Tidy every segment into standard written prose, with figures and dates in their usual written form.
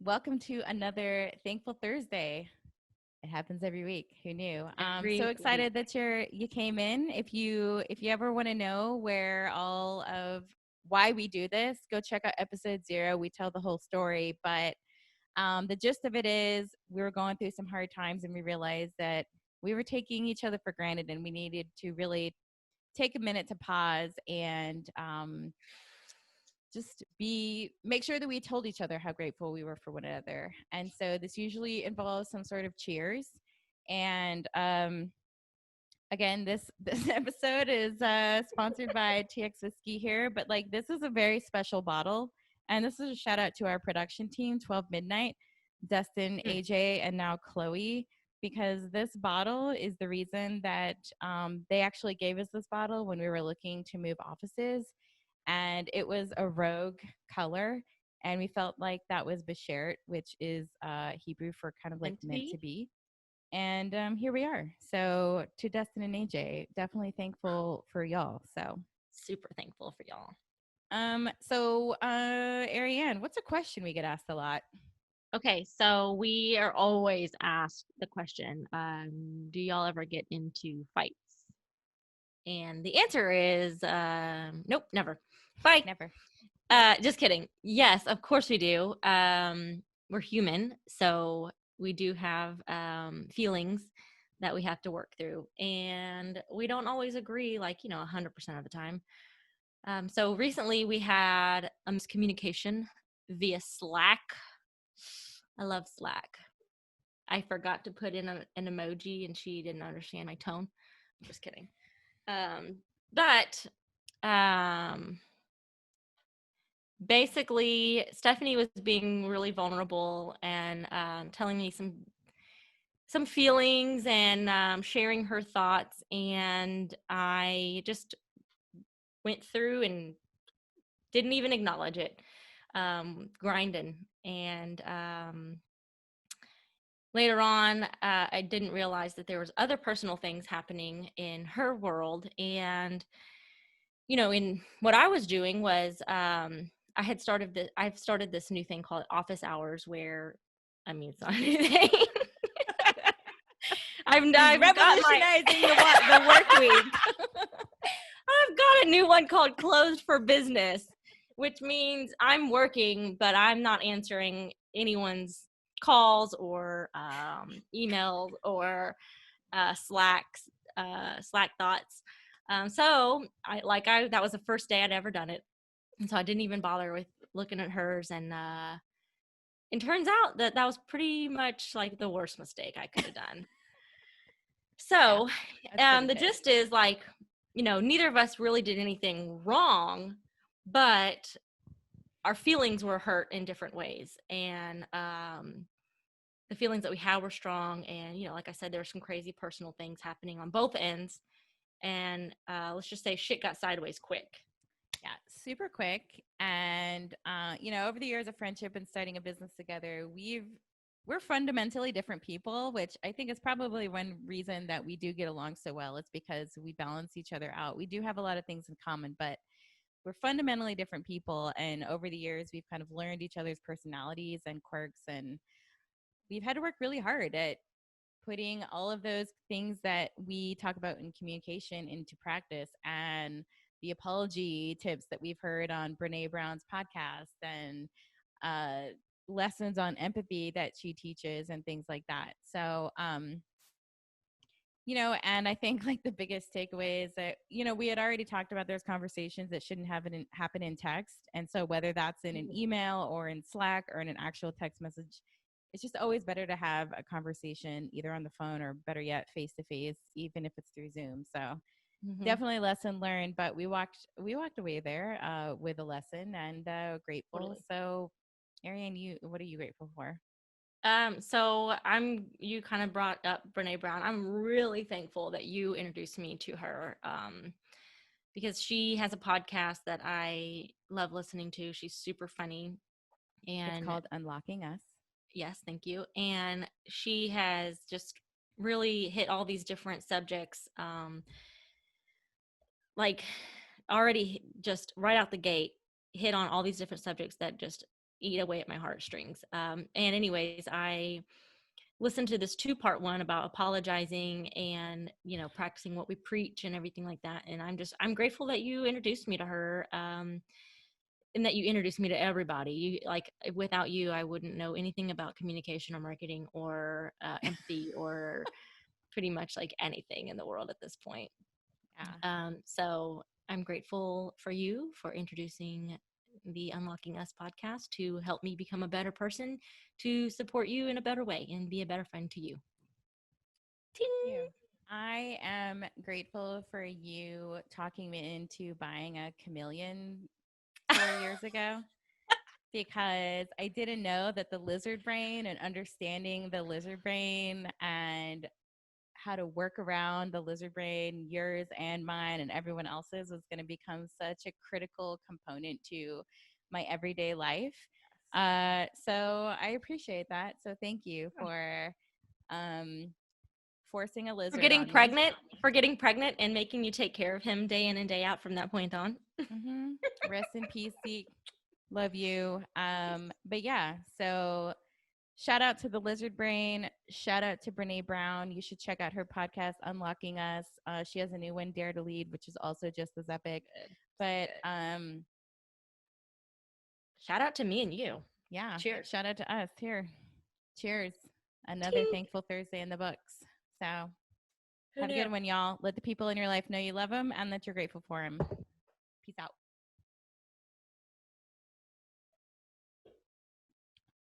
welcome to another Thankful Thursday. It happens every week. Who knew? Every So week. excited that you came in. If you ever want to know where all of why we do this, go check out episode 0. We tell the whole story, but the gist of it is we were going through some hard times, and we realized that we were taking each other for granted, and we needed to really take a minute to pause and just be make sure that we told each other how grateful we were for one another. And so this usually involves some sort of cheers. And again, this episode is sponsored by TX Whiskey here, but like this is a very special bottle. And this is a shout out to our production team, 12 Midnight, Dustin, Mm. AJ, and now Chloe, because this bottle is the reason that they actually gave us this bottle when we were looking to move offices, and it was a rogue color, and we felt like that was beshert, which is Hebrew for kind of like Meant to meant to be. be. And here we are. So to Dustin and AJ, definitely thankful for y'all. So Super thankful for y'all. Ariane, what's a question we get asked a lot? Okay, so we are always asked the question, do y'all ever get into fights? And the answer is nope, never. Bye. Never. Just kidding. Yes, of course we do. We're human, so we do have feelings that we have to work through, and we don't always agree, like 100% of the time. So recently we had a miscommunication via Slack. I love Slack. I forgot to put in an emoji, and she didn't understand my tone. I'm just kidding. But basically, Stephanie was being really vulnerable and telling me some feelings and sharing her thoughts, and I just went through and didn't even acknowledge it, grinding. And later on, I didn't realize that there was other personal things happening in her world. And in what I was doing was I've started this new thing called office hours, where, I mean, it's not anything. She's I've got my revolutionizing the work week. I've got a new one called closed for business, which means I'm working, but I'm not answering anyone's calls or emails or Slack thoughts. So that was the first day I'd ever done it, and so I didn't even bother with looking at hers. And it turns out that was pretty much like the worst mistake I could have done. Yeah, So that's pretty the good. gist is, like, neither of us really did anything wrong, but our feelings were hurt in different ways. And the feelings that we had were strong. And, like I said, there were some crazy personal things happening on both ends. And let's just say shit got sideways quick. Yeah, super quick. And over the years of friendship and starting a business together, we're fundamentally different people, which I think is probably one reason that we do get along so well. It's because we balance each other out. We do have a lot of things in common, but we're fundamentally different people. And over the years, we've kind of learned each other's personalities and quirks, and we've had to work really hard at putting all of those things that we talk about in communication into practice, and the apology tips that we've heard on Brene Brown's podcast, and uh, lessons on empathy that she teaches, and things like that. So, and I think like the biggest takeaway is that, we had already talked about those conversations that shouldn't happen in text. And so whether that's in an email or in Slack or in an actual text message, it's just always better to have a conversation either on the phone or, better yet, face to face, even if it's through Zoom. So Mm-hmm. definitely lesson learned, but we walked away there with a lesson, and grateful. Totally. So Ariane, what are you grateful for? So you kind of brought up Brene Brown. I'm really thankful that you introduced me to her, because she has a podcast that I love listening to. She's super funny. It's And called Unlocking Us. yes, thank you. And she has just really hit all these different subjects, like already just right out the gate, hit on all these different subjects that just eat away at my heartstrings. And anyways, I listened to this 2-part one about apologizing and, practicing what we preach and everything like that. And I'm grateful that you introduced me to her. And that you introduced me to everybody. Without you, I wouldn't know anything about communication or marketing or empathy or pretty much like anything in the world at this point. Yeah. So I'm grateful for you for introducing the Unlocking Us podcast to help me become a better person, to support you in a better way and be a better friend to you. Ting! Thank you. I am grateful for you talking me into buying a chameleon 4 years ago because I didn't know that the lizard brain and understanding the lizard brain and how to work around the lizard brain, yours and mine and everyone else's, was going to become such a critical component to my everyday life. So I appreciate that. So thank you for um, forcing a For lizard getting on me. pregnant, for getting pregnant and making you take care of him day in and day out from that point on. Mm-hmm. Rest in peace, Zeke. Love you. But yeah, so shout out to the Lizard Brain. Shout out to Brene Brown. You should check out her podcast, Unlocking Us. She has a new one, Dare to Lead, which is also just as epic. But shout out to me and you. yeah, Cheers. shout out to us here. Cheers. Another Ting. thankful Thursday in the books. So Who have a knew? good one, y'all. Let the people in your life know you love them and that you're grateful for them. Peace out.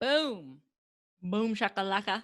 Boom. Boom shakalaka.